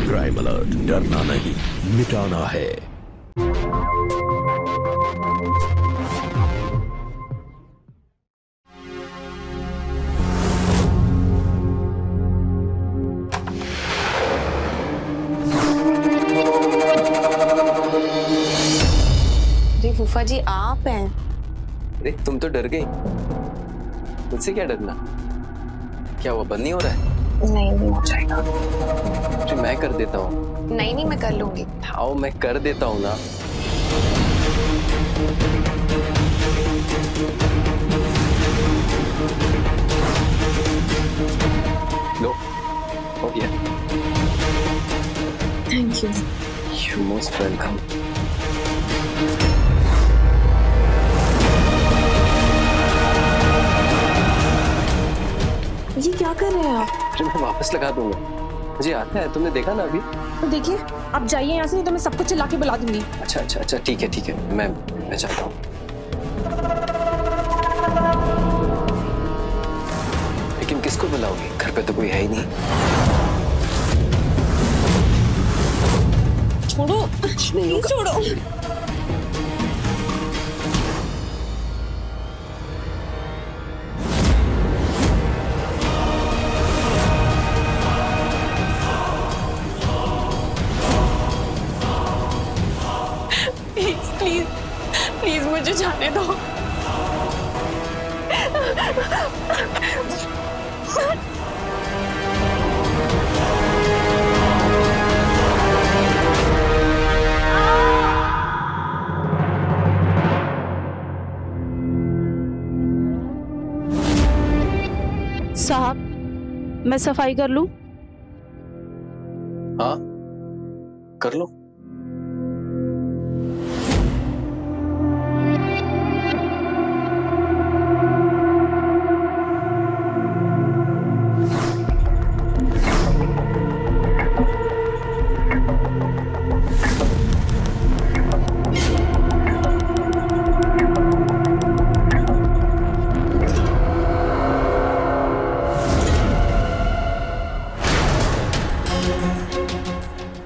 Crime alert, डरना नहीं, मिटाना है। अरे फूफा जी आप हैं? अरे तुम तो डर गई, मुझसे क्या डरना? क्या हुआ, बंद नहीं हो रहा है? नहीं हो जाएगा। अरे मैं कर देता हूँ। नहीं मैं कर लूंगी। आओ मैं कर देता हूँ ना। लो हो गया। Thank you. You most welcome. ये क्या कर रहे हैं आप? अरे मैं वापस लगा दूंगा, मुझे आता है, तुमने देखा ना अभी। तो देखिए आप जाइए यहाँ से, नहीं तो मैं सबको चिल्ला के बुला दूंगी। अच्छा ठीक है मैं चाहता हूँ। लेकिन किसको बुलाओगी, घर पे तो कोई है ही नहीं। छोड़ो नहीं छोड़ो। प्लीज मुझे जाने दो। साहब मैं सफाई कर लूं? हाँ कर लो।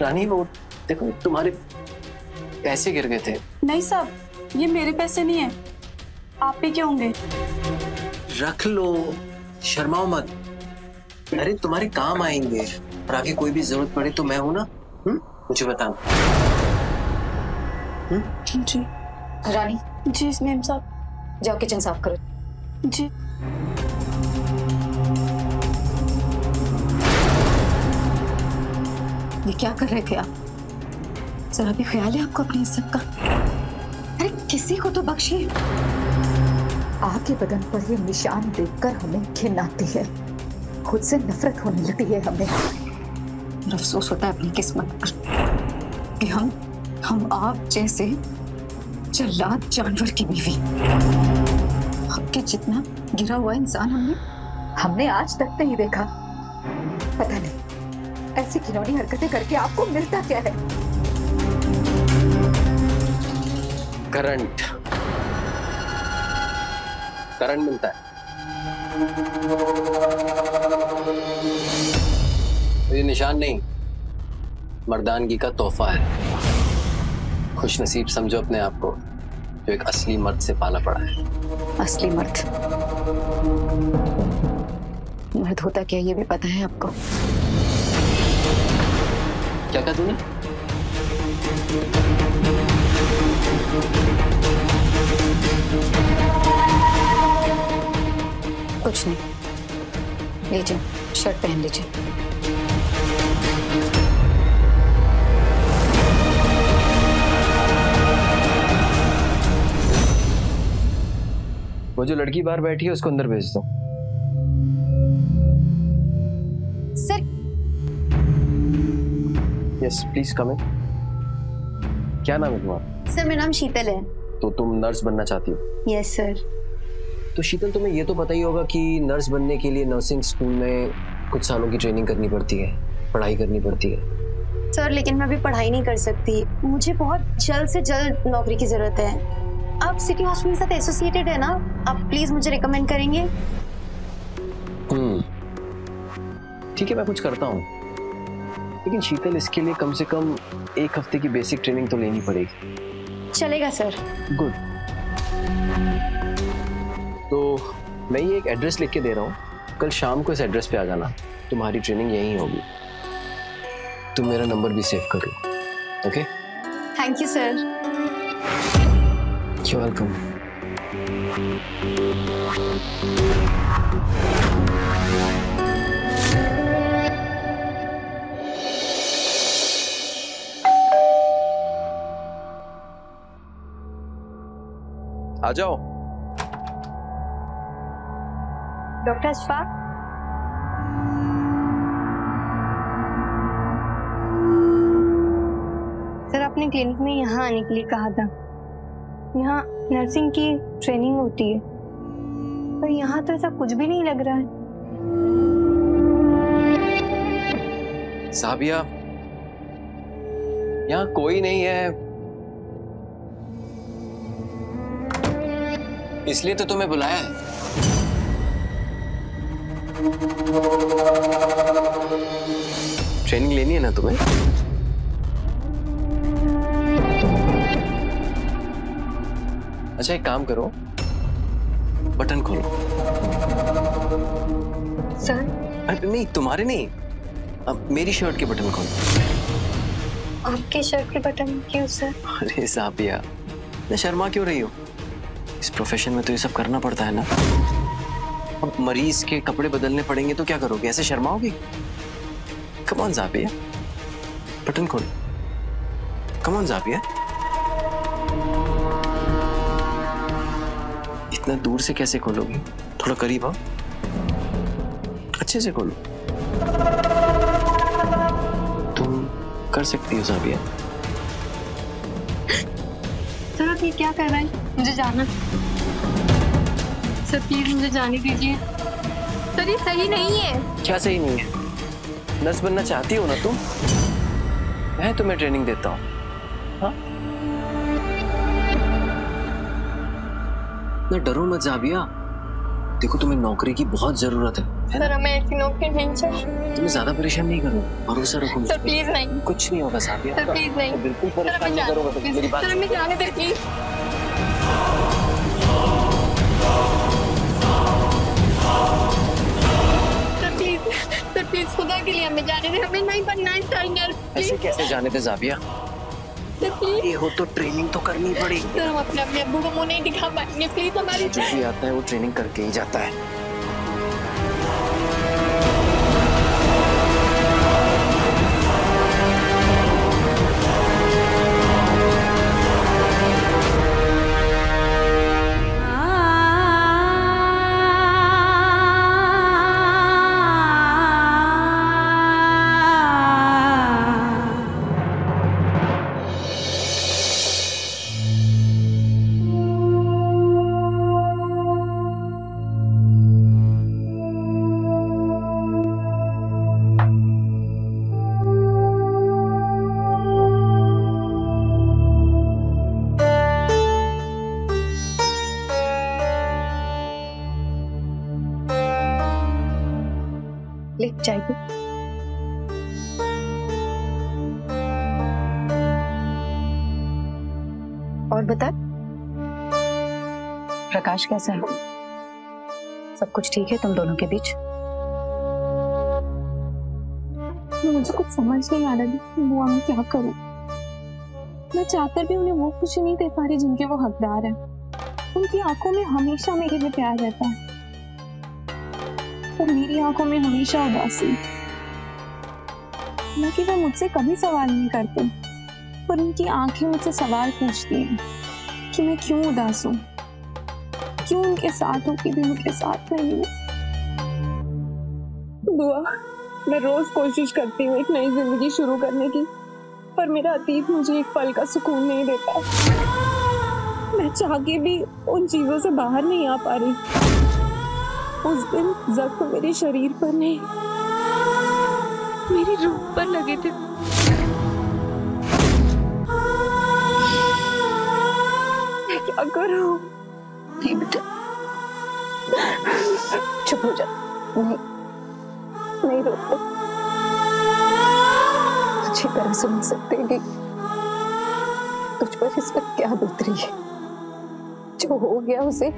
रानी वो देखो, तुम्हारे पैसे गिर गए थे। नहीं साहब, ये मेरे पैसे नहीं है, आप ही के होंगे। रख लो, शर्माओ मत। अरे तुम्हारे काम आएंगे और आगे कोई भी जरूरत पड़े तो मैं हूं ना। मुझे बताना। जी रानी। जी मेम साहब। जाओ किचन साफ करो। जी। ये क्या कर रहे थे आप? जरा भी ख्याल है आपको अपनी इज्जत का? अरे किसी को तो बख्शिए। आपके बदन पर ये निशान देखकर हमें घिन आती है, खुद से नफरत होने लगी है हमें। और अफसोस होता है अपनी किस्मत पर कि हम आप जैसे जल्लाद जानवर की बीवी। आपके जितना गिरा हुआ इंसान हमने आज तक नहीं देखा। पता नहीं ऐसी घिनौनी हरकतें करके आपको मिलता क्या है? करंट मिलता है। ये निशान नहीं, मर्दानगी का तोहफा है। खुशनसीब समझो अपने आप को जो एक असली मर्द से पाला पड़ा है। असली मर्द होता क्या ये भी पता है आपको? क्या कहा तूने? कुछ नहीं, लीजिए शर्ट पहन लीजिए। वो जो लड़की बाहर बैठी है उसको अंदर भेज दो। सर। यस प्लीज कम इन। क्या नाम है तुम्हारा? सर मेरा नाम शीतल है। तो तुम नर्स बनना चाहती हो? Yes sir. तो शीतल तुम्हें ये तो पता ही होगा कि नर्स बनने के लिए नर्सिंग स्कूल में कुछ सालों की ट्रेनिंग करनी पड़ती है, पढ़ाई करनी पड़ती है। सर लेकिन मैं अभी पढ़ाई नहीं कर सकती, मुझे बहुत जल्द से जल्द नौकरी की जरूरत है। आप सिटी हॉस्पिटल के साथ एसोसिएटेड है ना, आप प्लीज मुझे रिकमेंड करेंगे? ठीक है मैं कुछ करता हूँ, लेकिन शीतल इसके लिए कम से कम 1 हफ्ते की बेसिक ट्रेनिंग तो लेनी पड़ेगी। चलेगा सर। गुड। तो मैं ये एक एड्रेस लिख के दे रहा हूँ, कल शाम को इस एड्रेस पे आ जाना, तुम्हारी ट्रेनिंग यहीं होगी। तुम मेरा नंबर भी सेव कर लो। Okay? Thank you sir. You're welcome. आ जाओ। डॉक्टर अशफाक, सर आपने क्लिनिक में यहाँ आने के लिए कहा था। यहाँ नर्सिंग की ट्रेनिंग होती है, पर यहाँ तो ऐसा कुछ भी नहीं लग रहा है। साबिया, यहाँ कोई नहीं है, इसलिए तो तुम्हें बुलाया है। ट्रेनिंग लेनी है ना तुम्हें? अच्छा एक काम करो, बटन खोलो। सर? अरे नहीं, तुम्हारे नहीं, अब मेरी शर्ट के बटन खोलो। आपके शर्ट के बटन क्यों सर? अरे साबिया, ना शर्मा क्यों रही हो? इस प्रोफेशन में तो ये सब करना पड़ता है ना। अब मरीज के कपड़े बदलने पड़ेंगे तो क्या करोगे? ऐसे शर्माओगे? कम ऑन साबिया, बटन खोलो। कम ऑन साबिया। इतना दूर से कैसे खोलोगी? थोड़ा करीब आओ, अच्छे से खोलो। तुम कर सकती हो साबिया। सर आप ये क्या कर रहे हैं? मुझे जाना। सर प्लीज मुझे जाने दीजिए। सर ये सही नहीं है। क्या सही नहीं है? नर्स बनना चाहती हो ना तुम? मैं तुम्हें ट्रेनिंग देता हूँ। हाँ? ना डरो मत जाबिया, देखो तुम्हें नौकरी की बहुत जरूरत है सर हमें ऐसी नौकरी नहीं चाहिए। तुम्हें ज्यादा परेशान नहीं करो, भरोसा रखो मुझ सर पे। प्लीज नहीं। कुछ नहीं होगा साबिया। सर प्लीज नहीं। बिल्कुल परेशान नहीं करो, मेरी बात। सर हमें जाने दे please. Sir please, sir please खुदा के लिए हमें जाने दे, हमें नहीं बनना है साइनर। ऐसे कैसे जाने दे जाबिया? Sir please. ये हो तो ट्रेनिंग तो करनी पड़ेगी। सर हम अपने अब्बू को मुंह नहीं दिखा पाएंगे, प्लीज हमारी। जो भी आता है वो ट्रेनिंग करके ही जाता है। ले जाएगी। और बता प्रकाश कैसा है? सब कुछ ठीक है तुम दोनों के बीच? मुझे कुछ समझ नहीं आ रहा कि बुआ मैं क्या करूं। मैं चाहकर भी उन्हें वो खुशी नहीं दे पा रही जिनके वो हकदार हैं। उनकी आंखों में हमेशा मेरे लिए प्यार रहता है, पर मेरी आंखों में हमेशा उदासी। न कि वो मुझसे कभी सवाल नहीं करते, पर उनकी आंखें मुझसे सवाल पूछती हैं कि मैं क्यों उदास हूँ, क्यों उनके साथ हूँ कि भी उनके साथ नहीं हूँ। दुआ, मैं रोज कोशिश करती हूँ एक नई जिंदगी शुरू करने की, पर मेरा अतीत मुझे एक पल का सुकून नहीं देता। मैं चाह के भी उन चीजों से बाहर नहीं आ पा रही। उस दिन जख्म मेरे शरीर पर नहीं, मेरी रूह पर लगे थे। मैं क्या करूं? नहीं बेटा, चुप हो जा। नहीं, नहीं रोको। अच्छी तरह समझ सकते हैं कि तुझ पर इस वक्त क्या बीत रही है। जो हो गया उसे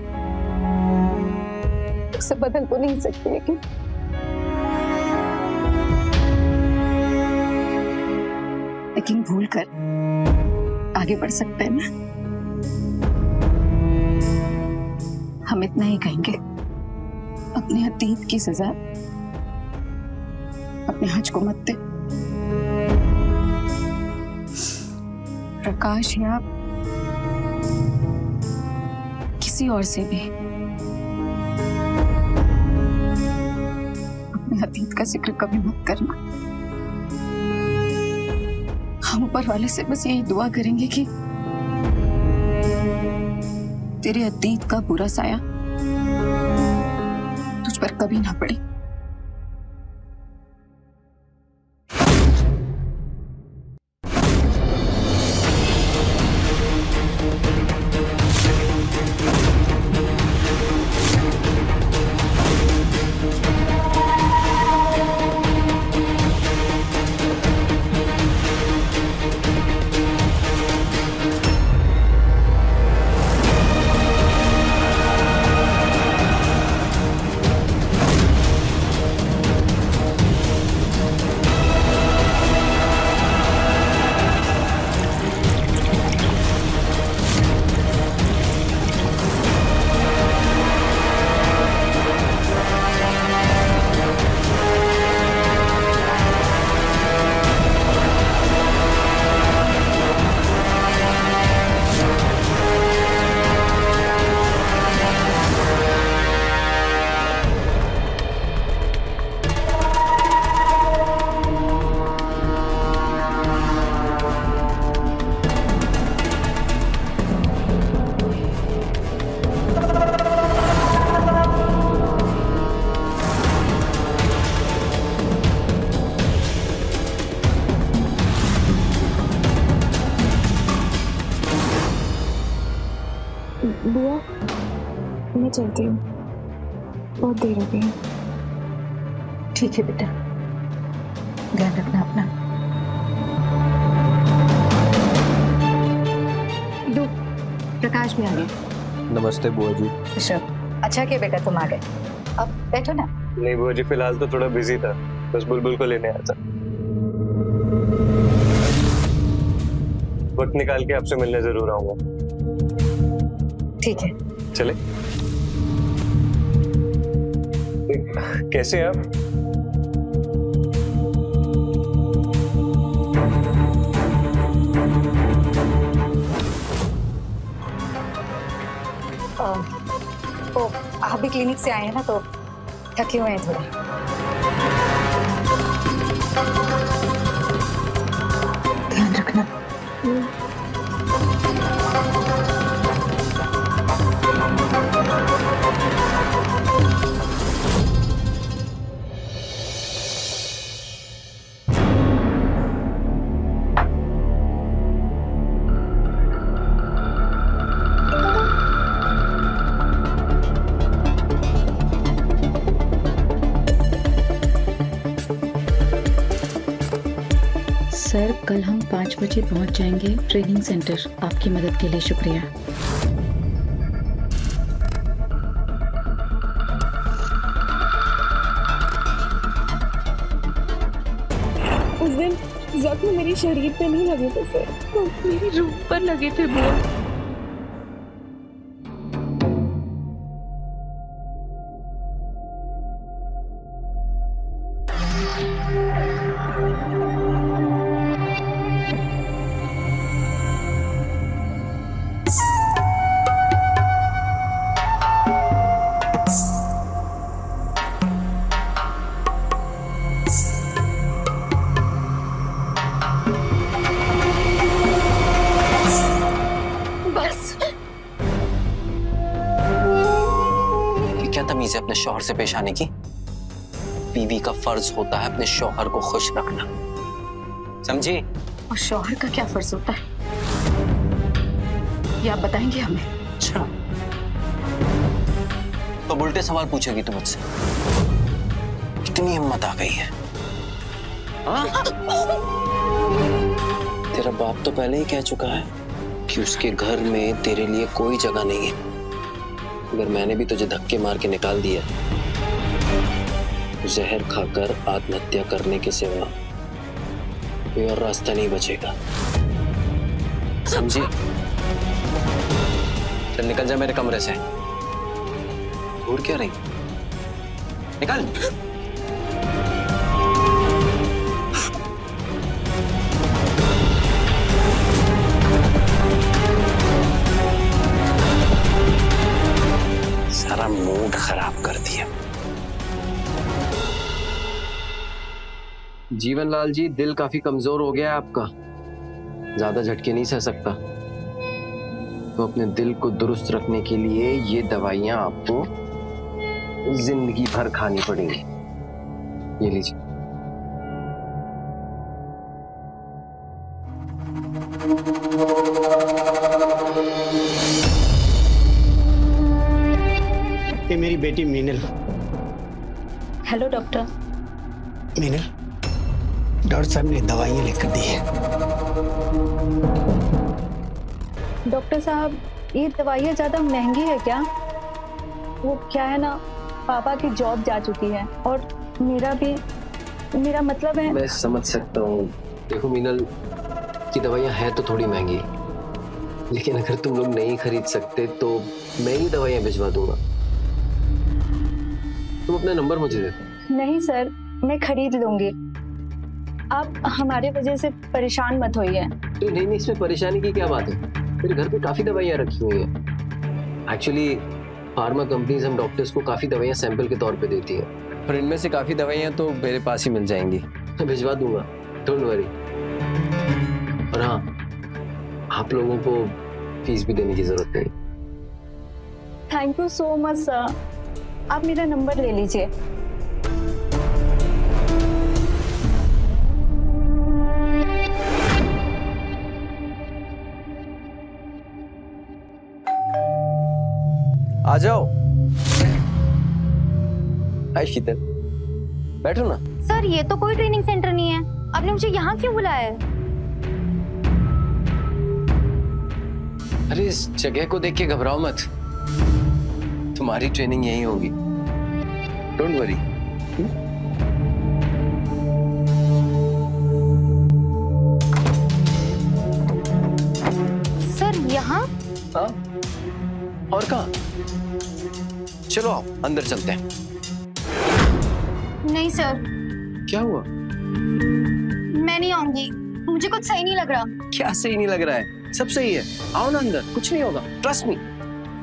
बदल तो नहीं सकते, लेकिन भूल कर आगे बढ़ सकते हैं ना। हम इतना ही कहेंगे, अपने अतीत की सजा अपने हज को मत दे। प्रकाश या किसी और से भी अपने अतीत का जिक्र कभी मत करना। हम ऊपर वाले से बस यही दुआ करेंगे कि तेरे अतीत का बुरा साया तुझ पर कभी ना पड़े। बुआ, मैं चलती हूँ, बहुत देर हो गई। ठीक है बेटा, ध्यान रखना अपना। दो, प्रकाश में आ गए। नमस्ते बुआ जी। ऋषभ, अच्छा किया बेटा तुम आ गए। अब बैठो ना। नहीं बुआ जी, फिलहाल तो थोड़ा बिजी था, बस बुलबुल को लेने आया था। वक्त निकाल के आपसे मिलने जरूर आऊंगा। ठीक है, चले। कैसे हैं आप? तो आप भी क्लिनिक से आए हैं ना, तो थके हुए हैं थोड़े। ध्यान रखना। सर, कल हम 5 बजे पहुंच जाएंगे ट्रेनिंग सेंटर। आपकी मदद के लिए शुक्रिया। उस दिन जख्म मेरे शरीर पे नहीं लगे थे सर, तो मेरी रूह पर लगे थे बुआ। तमीज है अपने शौहर से पेश आने की? बीवी का फर्ज होता है अपने शौहर को खुश रखना, समझी? और शौहर का क्या फर्ज होता है, ये आप बताएंगे हमें? अच्छा, तो उल्टे सवाल पूछेगी तू मुझसे? कितनी हिम्मत आ गई है? तेरा बाप तो पहले ही कह चुका है कि उसके घर में तेरे लिए कोई जगह नहीं है। अगर मैंने भी तुझे धक्के मार के निकाल दिया, जहर खाकर आत्महत्या करने के सिवा कोई और रास्ता नहीं बचेगा, समझी? चल निकल जा मेरे कमरे से। दूर क्या रही? निकल। सारा मूड खराब कर दिया। जीवनलाल जी, दिल काफी कमजोर हो गया है आपका, ज्यादा झटके नहीं सह सकता, तो अपने दिल को दुरुस्त रखने के लिए ये दवाइयां आपको जिंदगी भर खानी पड़ेंगी। ये लीजिए। ये मेरी बेटी Meenal. Hello doctor. Meenal, doctor साहब ने दवाइयाँ लिखकर दी है। डॉक्टर साहब, ये दवाइयाँ ज़्यादा महंगी है क्या? वो क्या है ना, पापा की जॉब जा चुकी है और मेरा मतलब है। मैं समझ सकता हूँ। देखो मीनल, की दवाइयाँ हैं तो थोड़ी महंगी, लेकिन अगर तुम लोग नहीं खरीद सकते तो मैं ही दवाइयाँ भिजवा दूंगा। तुम अपना नंबर मुझे दे दो। नहीं सर, मैं खरीद लूंगी, आप हमारे वजह से परेशान मत होइए। नहीं, इसमें परेशानी की क्या बात है? मेरे घर पे काफी दवाइयाँ रखी हुई हैं। एक्चुअली फार्मा कंपनीज हम डॉक्टर्स को काफी दवाइयाँ सैंपल के तौर पे देती हैं, और इनमें से काफी दवाइयाँ तो मेरे पास ही मिल जाएंगी। मैं भिजवा दूंगा, डोंट वरी। और हाँ, आप लोगों को फीस भी देने की जरूरत नहीं। Thank you so much sir, आप मेरा नंबर ले लीजिए। आ जाओ। हाय शीतल, बैठो ना। सर, ये तो कोई ट्रेनिंग सेंटर नहीं है, आपने मुझे यहाँ क्यों बुलाया है? अरे इस जगह को देख के घबराओ मत, तुम्हारी ट्रेनिंग यही होगी, डोंट वरी। सर, यहाँ? हाँ, और कहाँ? चलो आओ, अंदर चलते हैं। नहीं सर। क्या हुआ? मैं नहीं आऊंगी, मुझे कुछ सही नहीं लग रहा। क्या सही नहीं लग रहा है? सब सही है, आओ ना अंदर, कुछ नहीं होगा, ट्रस्ट मी।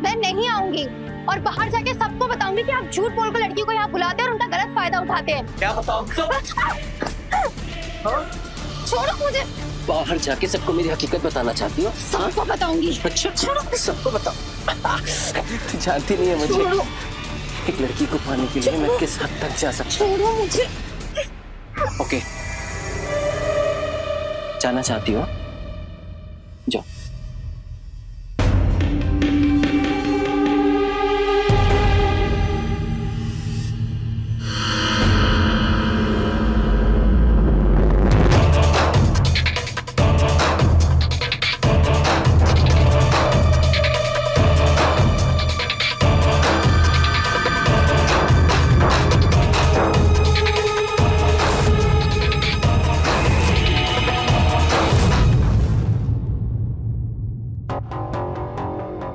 मैं नहीं आऊंगी और बाहर जाके सबको बताऊंगी कि आप झूठ बोलकर लड़कियों को यहाँ बुलाते हैं और उनका गलत फायदा उठाते हैं। क्या बताओ? छोड़ो मुझे। बाहर जाके सबको मेरी हकीकत बताना चाहती हो? सबको बताऊंगी। अच्छा, सबको बताओ। तू जानती नहीं है मुझे, एक लड़की को पाने के लिए मैं किस हद तक जा सकता हूँ। छोड़ो मुझे। ओके, जाना चाहती हो? जाओ।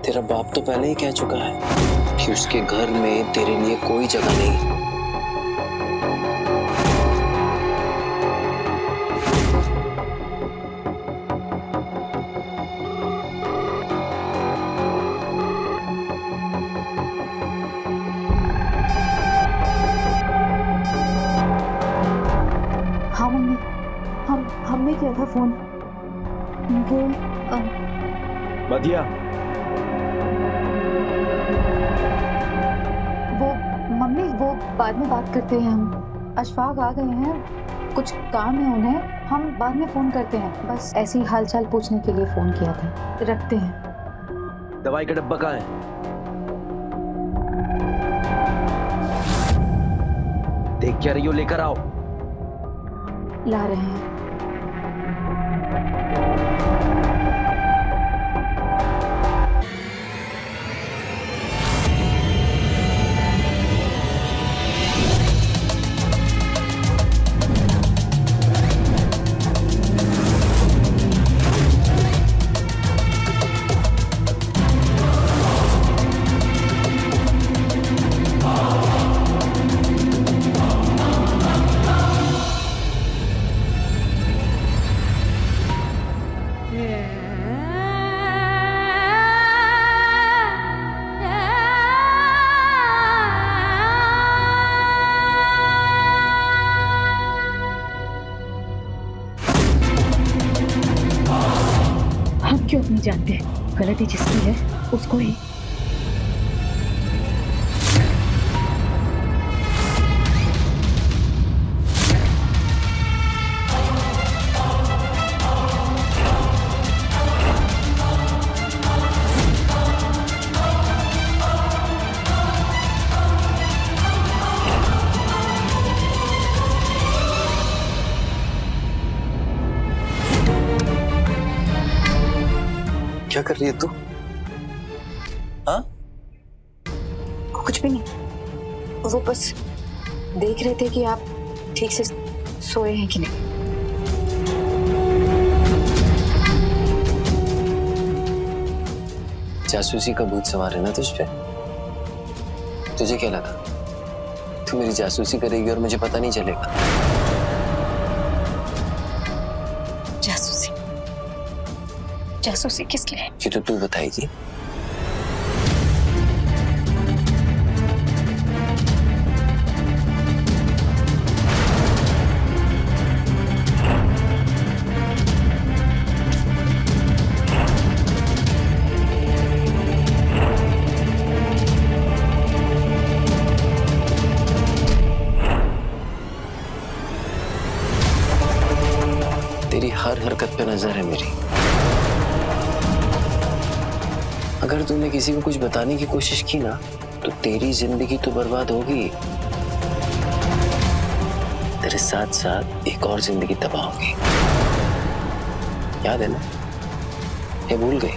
तेरा बाप तो पहले ही कह चुका है कि उसके घर में तेरे लिए कोई जगह नहीं है। हाँ मम्मी, हमने किया था फोन। बदिया, मम्मी वो बाद में बात करते हैं हम। अशफाक आ गए हैं, कुछ काम है उन्हें, हम बाद में फोन करते हैं। बस ऐसे ही हालचाल पूछने के लिए फोन किया था। रखते हैं। दवाई का डब्बा कहाँ है? देख क्या रही हो, लेकर आओ। ला रहे हैं। क्यों नहीं जानते? गलती जिसकी है उसको ही। क्या कर रही है तू? हाँ? कुछ भी नहीं, वो बस देख रहे थे कि आप ठीक से सोए हैं कि नहीं। जासूसी का भूत सवार है ना तुझ पे? तुझे क्या लगा तू मेरी जासूसी करेगी और मुझे पता नहीं चलेगा? जासूसी? जासूसी किस लिए? ये तो तू बताएगी। तेरी हर हरकत पे नजर है मेरी। अगर तूने किसी को कुछ बताने की कोशिश की ना तो तेरी जिंदगी तो बर्बाद होगी, तेरे साथ साथ एक और जिंदगी तबाह होगी। याद है ना? ये भूल गई?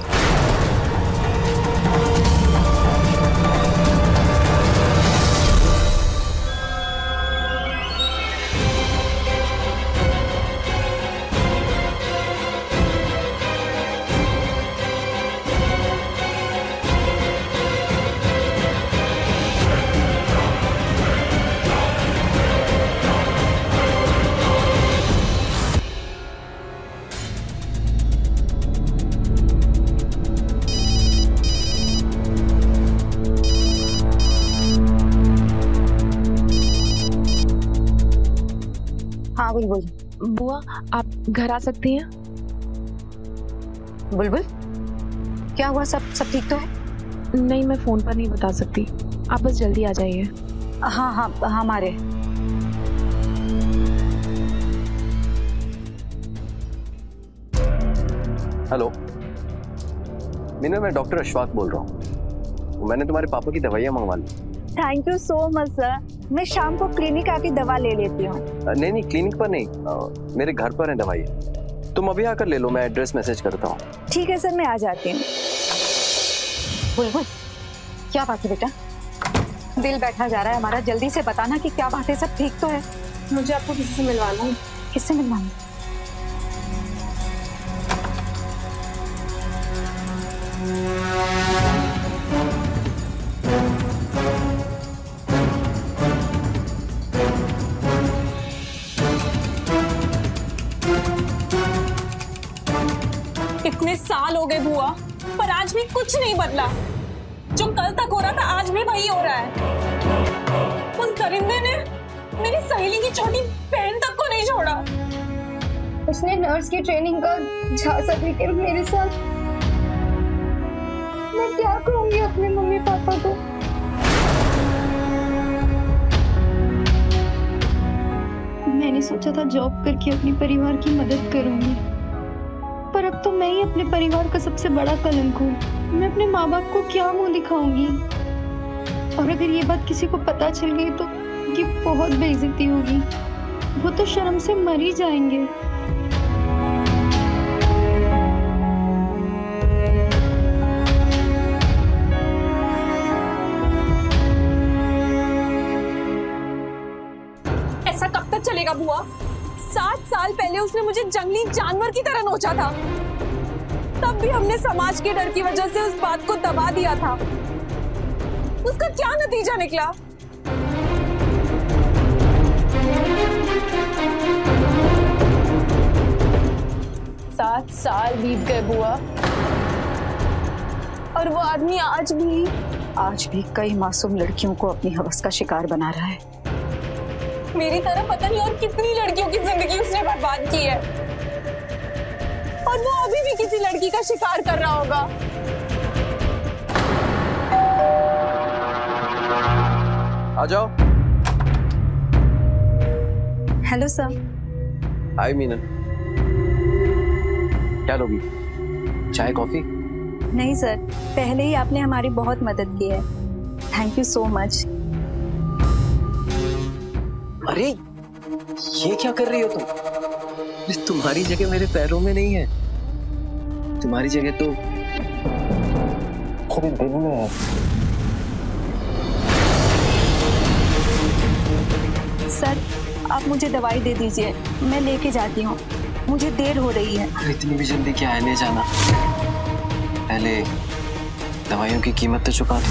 हाँ बुलबुल। बुआ आप घर आ सकती हैं? बुलबुल क्या हुआ? सब ठीक तो है? नहीं, मैं फोन पर नहीं बता सकती, आप बस जल्दी आ जाइए। हाँ हाँ हमारे। हेलो मीना, मैं डॉक्टर अशफाक बोल रहा हूँ। मैंने तुम्हारे पापा की दवाइयाँ मंगवा ली। Thank you so much sir. मैं शाम को क्लिनिक आके दवा ले लेती हूँ। नहीं क्लिनिक पर नहीं, मेरे घर पर है दवाई। तुम अभी आकर ले लो, मैं एड्रेस मैसेज करता हूँ। ठीक है सर, मैं आ जाती हूँ। बुलबुल क्या बात है बेटा? दिल बैठा जा रहा है हमारा, जल्दी से बताना कि क्या बात है, सब ठीक तो है? मुझे आपको किसी से मिलवाना है। किससे मिलवाना? इतने साल हो गए बुआ, पर आज भी कुछ नहीं बदला। जो कल तक हो रहा था आज भी वही हो रहा है। उस दरिंदे ने मेरी सहेली की छोटी बहन तक को नहीं छोड़ा। उसने नर्स की ट्रेनिंग का झांसा देकर मेरे साथ। मैं क्या कहूँगी अपने मम्मी पापा को? मैंने सोचा था जॉब करके अपने परिवार की मदद करूंगी, पर अब तो मैं ही अपने परिवार का सबसे बड़ा कलंक हूँ। मैं अपने माँ बाप को क्या मुंह दिखाऊंगी? और अगर ये बात किसी को पता चल गई तो उनकी बहुत बेइज्जती होगी। वो तो शर्म से मर ही जाएंगे। ऐसा कब तक चलेगा बुआ? 7 साल पहले उसने मुझे जंगली जानवर की तरह नोचा था। तब भी हमने समाज के डर की वजह से उस बात को दबा दिया था। उसका क्या नतीजा निकला? सात साल बीत गए बुआ, और वो आदमी आज भी कई मासूम लड़कियों को अपनी हवस का शिकार बना रहा है। मेरी तरह पता नहीं और कितनी लड़कियों की जिंदगी उसने बर्बाद की है। और वो अभी भी किसी लड़की का शिकार कर रहा होगा। आ जाओ। Hello sir. हाय मीना, क्या लोगी? चाय कॉफी? नहीं सर, पहले ही आपने हमारी बहुत मदद की है, थैंक यू सो मच। अरे ये क्या कर रही हो तुम? तुम्हारी जगह मेरे पैरों में नहीं है, तुम्हारी जगह तो मेरे दिल में है। सर आप मुझे दवाई दे दीजिए, मैं लेके जाती हूँ, मुझे देर हो रही है। इतनी भी जल्दी क्या है ले जाना? पहले दवाइयों की कीमत तो चुका दो।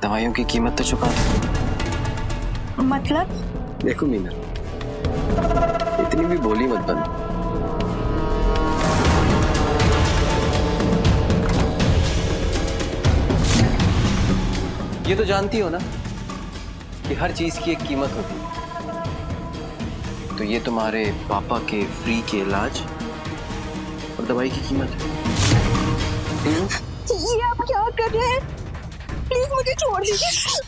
दवाइयों की कीमत तो चुका दो। मतलब? देखो मीना, इतनी भी बोली मत बनो। ये तो जानती हो ना कि हर चीज की एक कीमत होती है। तो ये तुम्हारे पापा के फ्री के इलाज और दवाई की कीमत है। ये आप क्या कर रहे हैं? प्लीज मुझे छोड़ दीजिए।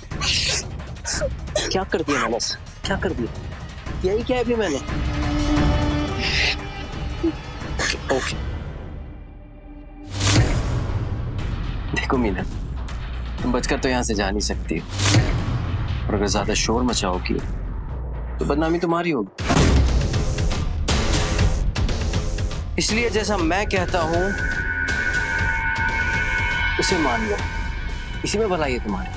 क्या कर दिया मैंने? क्या कर दिया? यही क्या है अभी मैंने? ओके देखो मीना, तुम बचकर तो यहाँ से जा नहीं सकती और अगर ज्यादा शोर मचाओगी तो बदनामी तुम्हारी होगी। इसलिए जैसा मैं कहता हूं उसे मान लो, इसी में भलाई है तुम्हारी।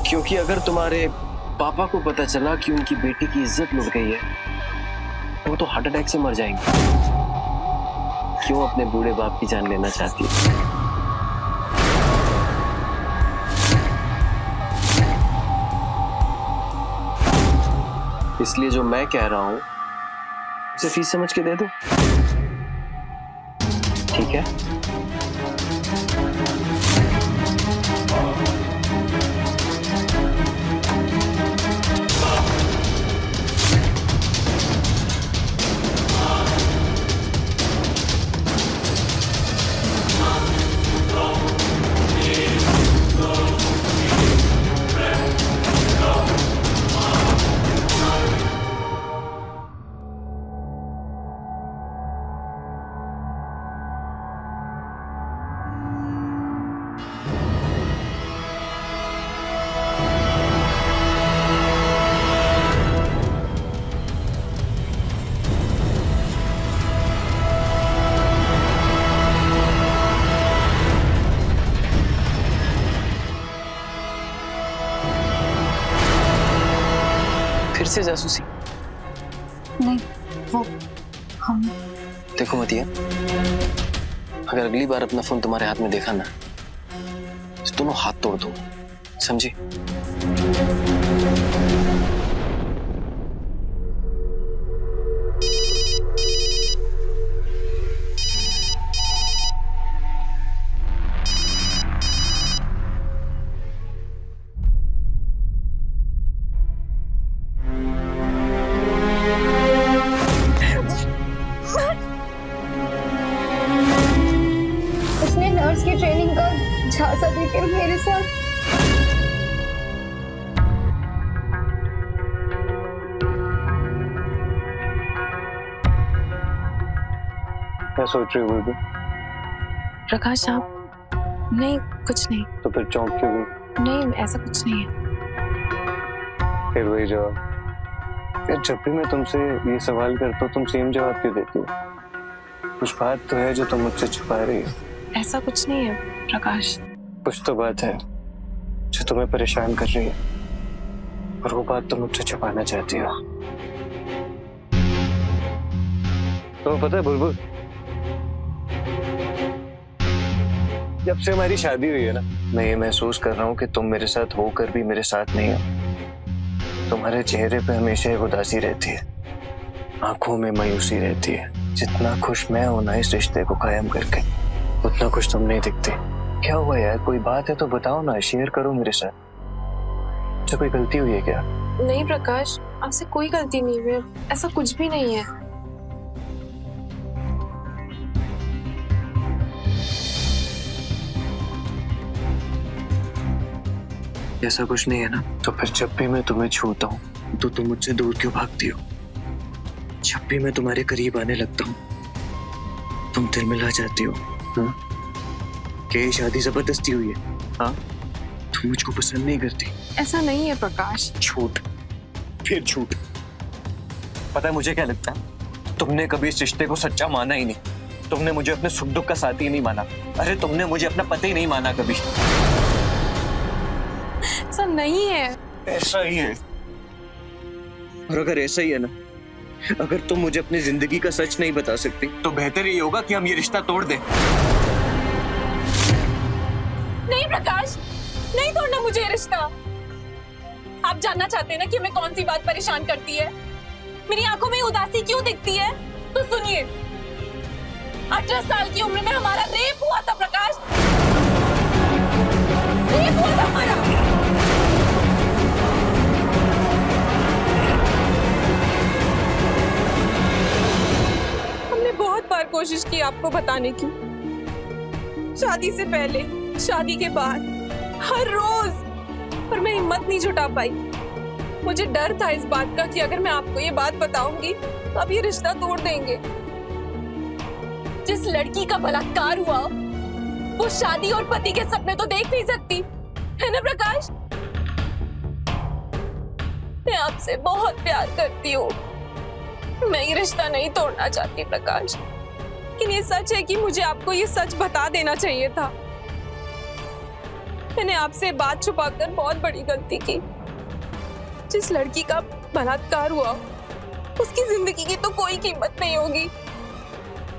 क्योंकि अगर तुम्हारे पापा को पता चला कि उनकी बेटी की इज्जत लुट गई है तो वो तो हार्ट अटैक से मर जाएंगे। क्यों अपने बूढ़े बाप की जान लेना चाहती है? इसलिए जो मैं कह रहा हूं उसे फीस समझ के दे दो, ठीक है? फिर से जासूसी? नहीं, वो हम। देखो मतिया, अगर अगली बार अपना फोन तुम्हारे हाथ में देखा ना तो दोनों हाथ तोड़ दो, समझी? उसने नर्स की ट्रेनिंग का झांसा देकर मेरे साथ क्या सोच रही हो बुलबुल? प्रकाश साहब, नहीं कुछ नहीं। तो फिर चौंक क्यों गई? नहीं ऐसा कुछ नहीं है। फिर वही जवाब। यार जब भी मैं तुमसे ये सवाल करता हूँ तुम सेम जवाब क्यों देती हो? कुछ बात तो है जो तुम मुझसे छुपा रही हो। ऐसा कुछ नहीं है प्रकाश। कुछ तो बात है जो तुम्हें परेशान कर रही है और वो बात तुम मुझसे छुपाना चाहती हो। तुम्हें पता है बुलबुल, जब से हमारी शादी हुई है ना, मैं ये महसूस कर रहा हूँ कि तुम मेरे साथ होकर भी मेरे साथ नहीं हो। तुम्हारे चेहरे पे हमेशा एक उदासी रहती है, आंखों में मायूसी रहती है। जितना खुश मैं हूं ना इस रिश्ते को कायम करके, उतना खुश तुम नहीं दिखते। क्या हुआ यार? कोई बात है तो बताओ ना, शेयर करो मेरे साथ। जो कोई गलती हुई है क्या? नहीं प्रकाश, आपसे कोई गलती नहीं हुई, ऐसा कुछ भी नहीं है। ऐसा कुछ नहीं है ना? तो फिर जब भी मैं तुम्हें छूता हूँ तो तुम मुझसे दूर क्यों भागती हो? जब भी मैं तुम्हारे करीब आने लगता हूँ तुम तिरमिला जाती हो। हाँ? क्या ये शादी जबरदस्ती हुई है? हाँ? तुम मुझको पसंद नहीं करती? ऐसा नहीं है प्रकाश। झूठ, फिर झूठ। पता है मुझे क्या लगता है? तुमने कभी इस रिश्ते को सच्चा माना ही नहीं। तुमने मुझे अपने सुख दुख का साथी ही नहीं माना। अरे तुमने मुझे अपना पति नहीं माना कभी। ऐसा नहीं है। ऐसा ही है। और अगर ऐसा ही है ना, अगर तुम मुझे अपनी जिंदगी का सच नहीं बता सकती तो बेहतर ये होगा कि हम ये रिश्ता तोड़ दें। नहीं प्रकाश, नहीं तोड़ना मुझे ये रिश्ता। आप जानना चाहते हैं ना कि हमें कौन सी बात परेशान करती है? मेरी आंखों में उदासी क्यों दिखती है? तो सुनिए, 18 साल की उम्र में हमारा रेप हुआ था प्रकाश। रेप हुआ था हमारा। हमने बहुत बार कोशिश की आपको बताने की, शादी से पहले, शादी के बाद, हर रोज, पर मैं हिम्मत नहीं जुटा पाई। मुझे डर था इस बात का कि अगर मैं आपको ये बात बताऊंगी तो आप ये रिश्ता तोड़ देंगे। जिस लड़की का बलात्कार हुआ वो शादी और पति के सपने तो देख नहीं सकती, है ना प्रकाश? मैं आपसे बहुत प्यार करती हूँ। मैं ये रिश्ता नहीं तोड़ना चाहती प्रकाश, लेकिन ये सच है कि मुझे आपको ये सच बता देना चाहिए था। मैंने आपसे बात छुपाकर बहुत बड़ी गलती की। जिस लड़की का बलात्कार हुआ उसकी जिंदगी की तो कोई कीमत नहीं होगी।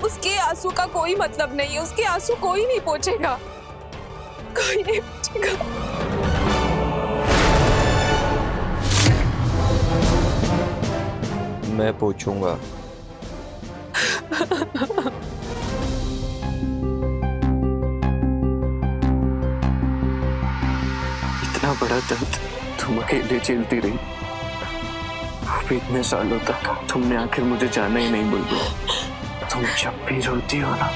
उसके आंसू का कोई मतलब नहीं है। उसके आंसू कोई नहीं पोंछेगा, कोई नहीं पोंछेगा। मैं पूछूंगा। इतना बड़ा दर्द तुम अकेले झेलती रही, अभी इतने सालों तक तुमने आखिर मुझे जाना ही नहीं बुलबुल। तुम जब भी रोती हो ना,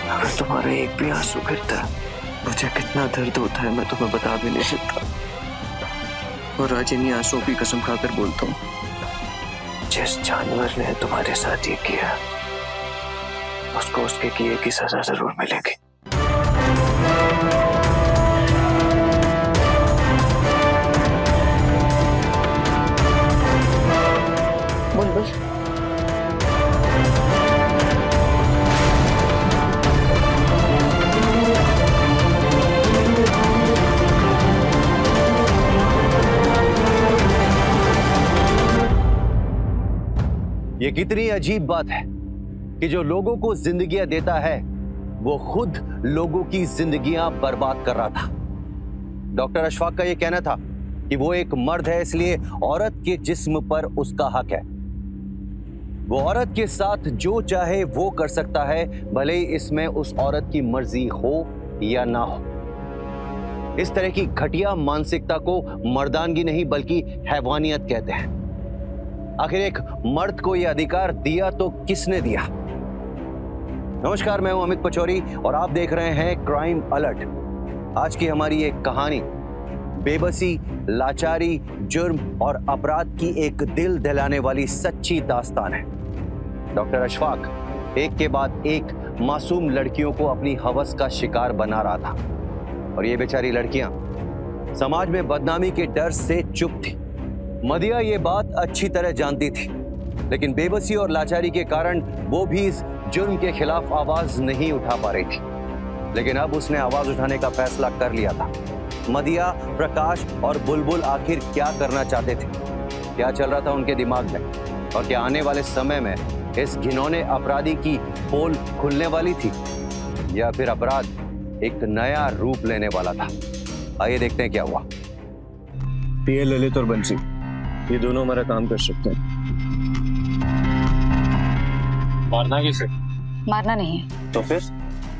अगर तुम्हारा एक भी आंसू गिरता है, मुझे कितना दर्द होता है मैं तुम्हें बता भी नहीं सकता। और आज इन्हीं आंसुओं की कसम खाकर बोलता हूँ, जिस जानवर ने तुम्हारे साथ ये किया उसको उसके किए की सजा जरूर मिलेगी। बुलबुल, ये कितनी अजीब बात है कि जो लोगों को जिंदगियां देता है वो खुद लोगों की जिंदगियां बर्बाद कर रहा था। डॉक्टर अशफाक का ये कहना था कि वो एक मर्द है, इसलिए औरत के जिस्म पर उसका हक है। वो औरत के साथ जो चाहे वो कर सकता है, भले ही इसमें उस औरत की मर्जी हो या ना हो। इस तरह की घटिया मानसिकता को मर्दानगी नहीं बल्कि हैवानियत कहते हैं। आखिर एक मर्द को यह अधिकार दिया तो किसने दिया? नमस्कार, मैं हूं अमित पचौरी और आप देख रहे हैं क्राइम अलर्ट। आज की हमारी एक कहानी बेबसी, लाचारी, जुर्म और अपराध की एक दिल दहलाने वाली सच्ची दास्तान है। डॉक्टर अशफाक एक के बाद एक मासूम लड़कियों को अपनी हवस का शिकार बना रहा था और ये बेचारी लड़कियां समाज में बदनामी के डर से चुप थी। मदिया ये बात अच्छी तरह जानती थी, लेकिन बेबसी और लाचारी के कारण वो भी इस जुर्म के खिलाफ आवाज नहीं उठा पा रही थी। लेकिन अब उसने आवाज उठाने का फैसला कर लिया था। मदिया, प्रकाश और बुलबुल आखिर क्या करना चाहते थे? क्या चल रहा था उनके दिमाग में? और क्या आने वाले समय में इस घिनौने अपराधी की पोल खुलने वाली थी या फिर अपराध एक नया रूप लेने वाला था? आइए देखते हैं क्या हुआ। पीए, ललित और बंसी, ये दोनों हमारा काम कर सकते हैं। मारना किसे? मारना नहीं है तो फिर?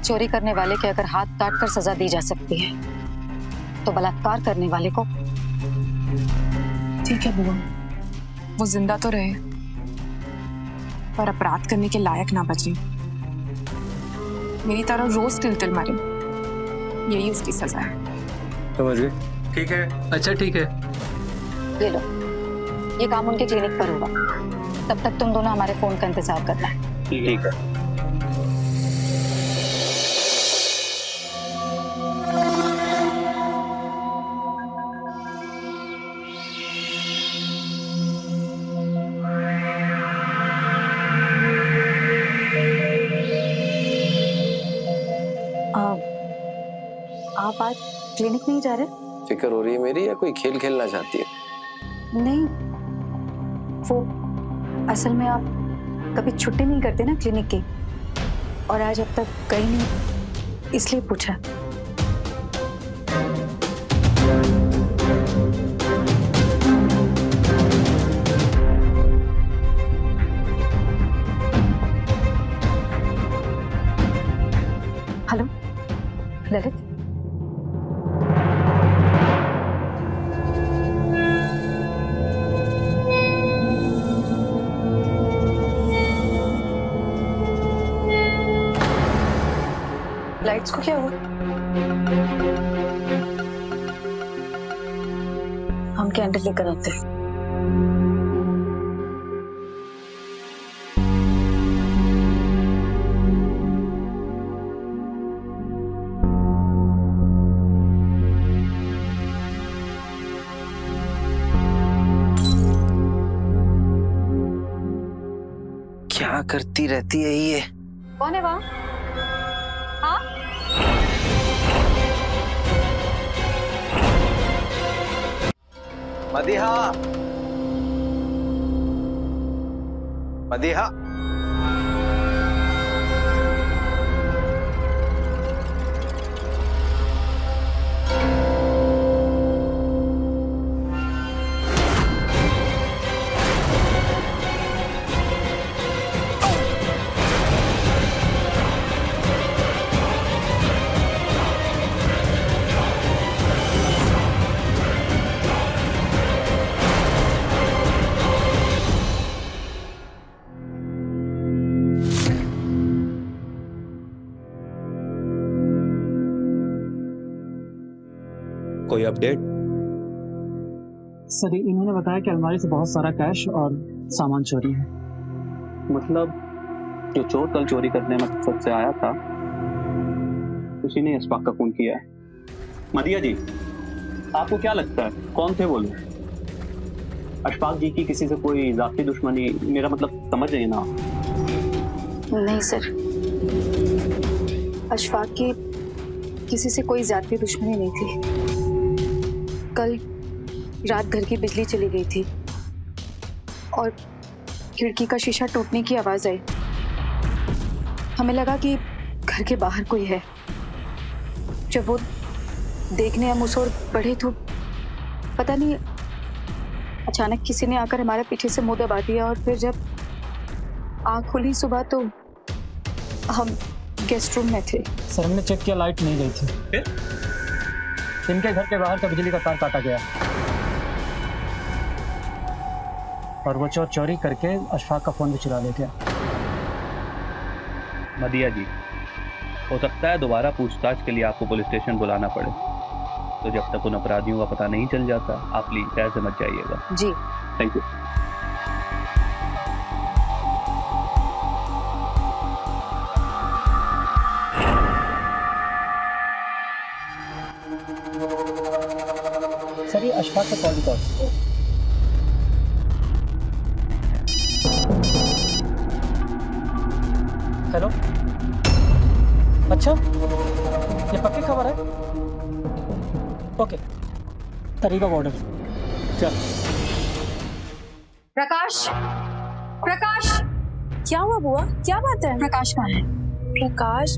चोरी करने वाले के अगर हाथ काट कर सजा दी जा सकती है तो बलात्कार करने वाले को ठीक है बुआ, वो जिंदा तो रहे पर अपराध करने के लायक ना बचे। मेरी तरह रोज तिल मारे, यही उसकी सजा है। समझ गए? ठीक है, अच्छा ठीक है। ले लो, ये काम उनके क्लिनिक पर होगा, तब तक तुम दोनों हमारे फोन का इंतजार करना है। ठीक है। आप आज क्लिनिक नहीं जा रहे? फिक्र हो रही है मेरी या कोई खेल खेलना चाहती है? नहीं, वो असल में आप कभी छुट्टी नहीं करते ना क्लिनिक की, और आज अब तक गई नहीं, इसलिए पूछा। हेलो ललित, लाइट्स को क्या हुआ? हम कैंडल लेकर आते हैं। क्या करती रहती है ये? कौन है वहाँ? हाँ? मदीहा, मदीहा, कोई अपडेट? सर इन्होंने बताया कि अलमारी से बहुत सारा कैश और सामान चोरी है। मतलब जो चोर कल चोरी करने मकसद से आया था उसी ने अशफाक का खून किया है। मदिया जी, आपको क्या लगता है कौन थे वो लोग? अशफाक जी की किसी से कोई जाती दुश्मनी, मेरा मतलब समझ रही ना? नहीं सर, अशफाक की किसी से कोई जाती दुश्मनी नहीं थी। कल रात घर की बिजली चली गई थी और खिड़की का शीशा टूटने की आवाज आई। हमें लगा कि घर के बाहर कोई है। जब वो देखने हम उस ओर बढ़े तो पता नहीं अचानक किसी ने आकर हमारे पीछे से मुंह दबा दिया, और फिर जब आँख खुली सुबह तो हम गेस्ट रूम में थे। सर हमने चेक किया, लाइट नहीं गई थी। इनके घर के बाहर का बिजली का तार काटा गया और वो चोर चोरी करके अशफाक का फोन भी चुरा ले गया। मदिया जी, हो सकता है दोबारा पूछताछ के लिए आपको पुलिस स्टेशन बुलाना पड़े, तो जब तक उन अपराधियों का पता नहीं चल जाता आप प्लीज ऐसे मत जाइएगा। जी थैंक यू। सर ये अशफाक का कॉल रिकॉर्ड। हेलो, अच्छा ये पक्की खबर है? ओके, तरीका ऑर्डर। चल प्रकाश, प्रकाश क्या हुआ बुआ, क्या बात है? प्रकाश कहाँ है? प्रकाश,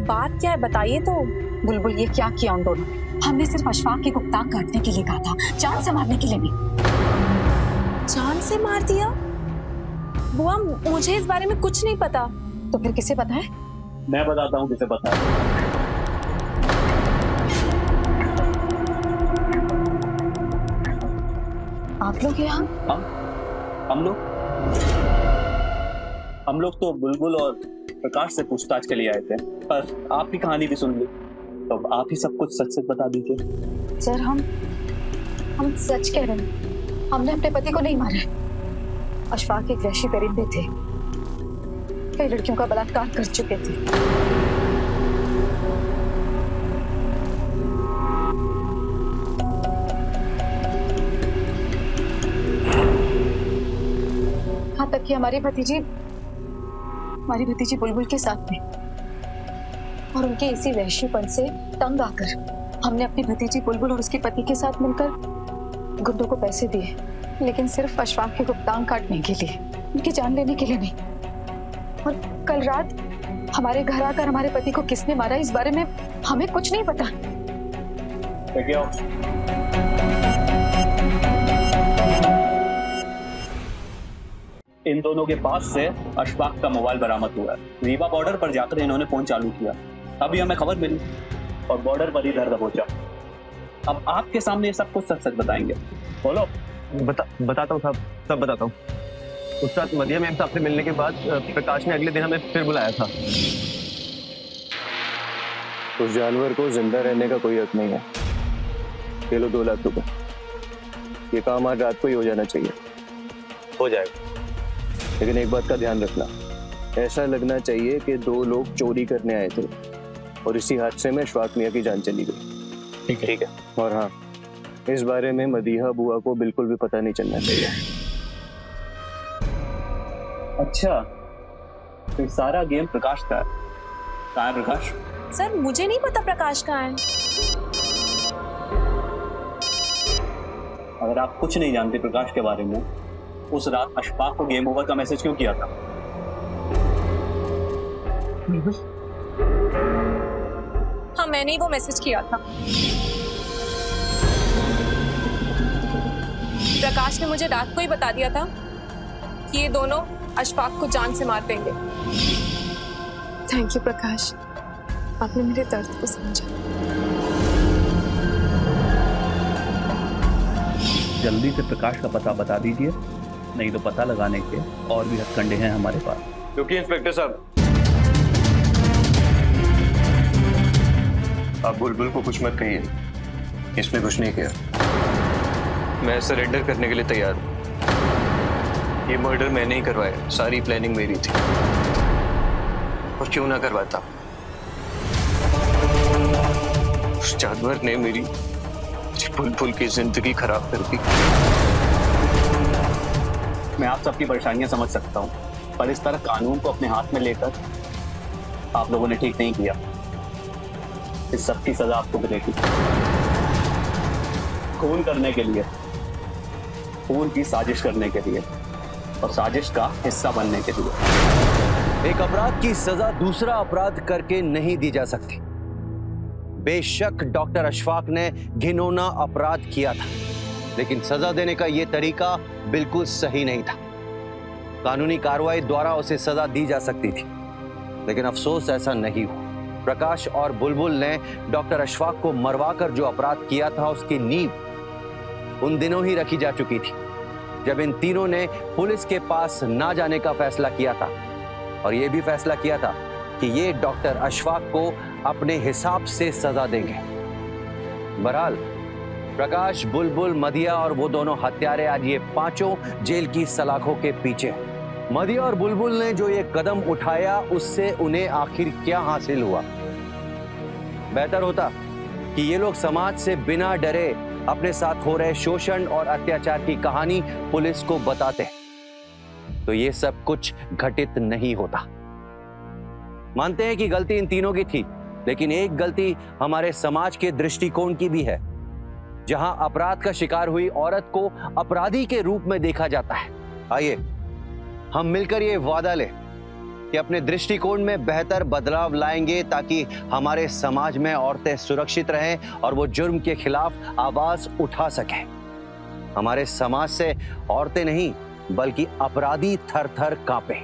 बात क्या है बताइए तो। बुलबुल ये क्या किया उन दोनों? हमने सिर्फ अशफाक की गुप्तांग काटने के लिए कहा था, जान से मारने के लिए नहीं। जान से मार दिया? बुआ मुझे इस बारे में कुछ नहीं पता। तो फिर किसे पता है? मैं बताता हूँ किसे पता है। आप लोग यहाँ? हम लोग तो बुलबुल और प्रकाश से पूछताछ के लिए आए थे, पर आपकी कहानी भी सुन ली, तो अब आप ही सब कुछ सच सच बता दीजिए। सर हम सच कह रहे हैं, हमने अपने पति को नहीं मारा। अशफाक एक वहशी परिंदे थे, कई लड़कियों का बलात्कार कर चुके थे। यहाँ तक कि हमारी भतीजी बुलबुल के साथ में, और उनके इसी वहशीपन से तंग आकर हमने अपनी भतीजी बुलबुल और उसके पति के साथ मिलकर गुंडों को पैसे दिए, लेकिन सिर्फ अशफाक के गुप्तांग काटने के लिए, उनकी जान लेने के लिए नहीं। और कल रात हमारे घर आकर हमारे पति को किसने मारा इस बारे में हमें कुछ नहीं पता। इन दोनों के पास से अशफाक का मोबाइल बरामद हुआ है। रीवा बॉर्डर पर जाकर इन्होंने फोन चालू किया, अभी हमें खबर मिली और बॉर्डर पर ही दर्द पहुंचा। अब आपके सामने सब कुछ सच सच बताएंगे। बोलो। बताता हूँ साहब, सब बताता हूँ। उस रात मदिया मैम साहब से मिलने के बाद प्रकाश ने अगले दिन हमें फिर बुलाया था। उस जानवर को जिंदा रहने का कोई हक नहीं है। ये लो 2 लाख रुपए, ये काम आज रात को ही हो जाना चाहिए। हो जाएगा, लेकिन एक बात का ध्यान रखना, ऐसा लगना चाहिए कि 2 लोग चोरी करने आए थे और इसी हादसे में अशफाक मियां की जान चली गई। ठीक है। और हाँ, इस बारे में मदीहा बुआ को बिल्कुल भी पता नहीं चलना चाहिए। अच्छा, तो सारा गेम प्रकाश का है। कहाँ है प्रकाश? सर मुझे नहीं पता प्रकाश कहाँ है। अगर आप कुछ नहीं जानते प्रकाश के बारे में, उस रात अशफाक को गेम ओवर का मैसेज क्यों किया था? हाँ, मैंने ही वो मैसेज किया था। प्रकाश ने मुझे रात को ही बता दिया था कि ये दोनों अशफाक को जान से मार देंगे। थैंक यू प्रकाश, आपने मेरे दर्द को समझा। जल्दी से प्रकाश का पता बता दीजिए, नहीं तो पता लगाने के और भी हथकंडे हैं हमारे पास। क्योंकि इंस्पेक्टर साहब, आप बुलबुल को कुछ मत कहिए, इसने कुछ नहीं किया। मैं सरेंडर करने के लिए तैयार हूँ। ये मर्डर मैंने ही करवाया, सारी प्लानिंग मेरी थी। और क्यों ना करवाता, उस जानवर ने मेरी बुलबुल की जिंदगी खराब कर दी। मैं आप सबकी परेशानियां समझ सकता हूं, पर इस तरह कानून को अपने हाथ में लेकर आप लोगों ने ठीक नहीं किया। इस सब की सजा आपको मिलेगी। खून करने के लिए, खून की साजिश करने के लिए और साजिश का हिस्सा बनने के लिए। एक अपराध की सजा दूसरा अपराध करके नहीं दी जा सकती। बेशक डॉक्टर अशफाक ने घिनौना अपराध किया था, लेकिन सजा देने का यह तरीका बिल्कुल सही नहीं था। कानूनी कार्रवाई द्वारा उसे सजा दी जा सकती थी, लेकिन अफसोस ऐसा नहीं हुआ। प्रकाश और बुलबुल ने डॉक्टर अशफाक को मरवाकर जो अपराध किया था, उसकी नींव उन दिनों ही रखी जा चुकी थी जब इन तीनों ने पुलिस के पास ना जाने का फैसला किया था, और यह भी फैसला किया था कि ये डॉक्टर अशफाक को अपने हिसाब से सजा देंगे। बहरहाल प्रकाश, बुलबुल, मदिया और वो दोनों हत्यारे आज ये पांचों जेल की सलाखों के पीछे। मदिया और बुलबुल ने जो ये कदम उठाया, उससे उन्हें आखिर क्या हासिल हुआ? बेहतर होता कि ये लोग समाज से बिना डरे अपने साथ हो रहे शोषण और अत्याचार की कहानी पुलिस को बताते, तो ये सब कुछ घटित नहीं होता। मानते हैं कि गलती इन तीनों की थी, लेकिन एक गलती हमारे समाज के दृष्टिकोण की भी है, जहां अपराध का शिकार हुई औरत को अपराधी के रूप में देखा जाता है। आइए हम मिलकर ये वादा लें कि अपने दृष्टिकोण में बेहतर बदलाव लाएंगे, ताकि हमारे समाज में औरतें सुरक्षित रहें और वो जुर्म के खिलाफ आवाज उठा सकें। हमारे समाज से औरतें नहीं, बल्कि अपराधी थर थर कांपे।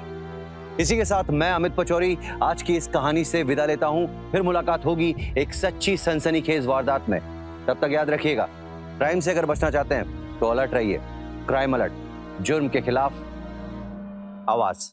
इसी के साथ मैं अमित पचौरी आज की इस कहानी से विदा लेता हूं। फिर मुलाकात होगी एक सच्ची सनसनीखेज वारदात में। तब तक याद रखिएगा, क्राइम से अगर बचना चाहते हैं तो अलर्ट रहिए। क्राइम अलर्ट, जुर्म के खिलाफ आवाज।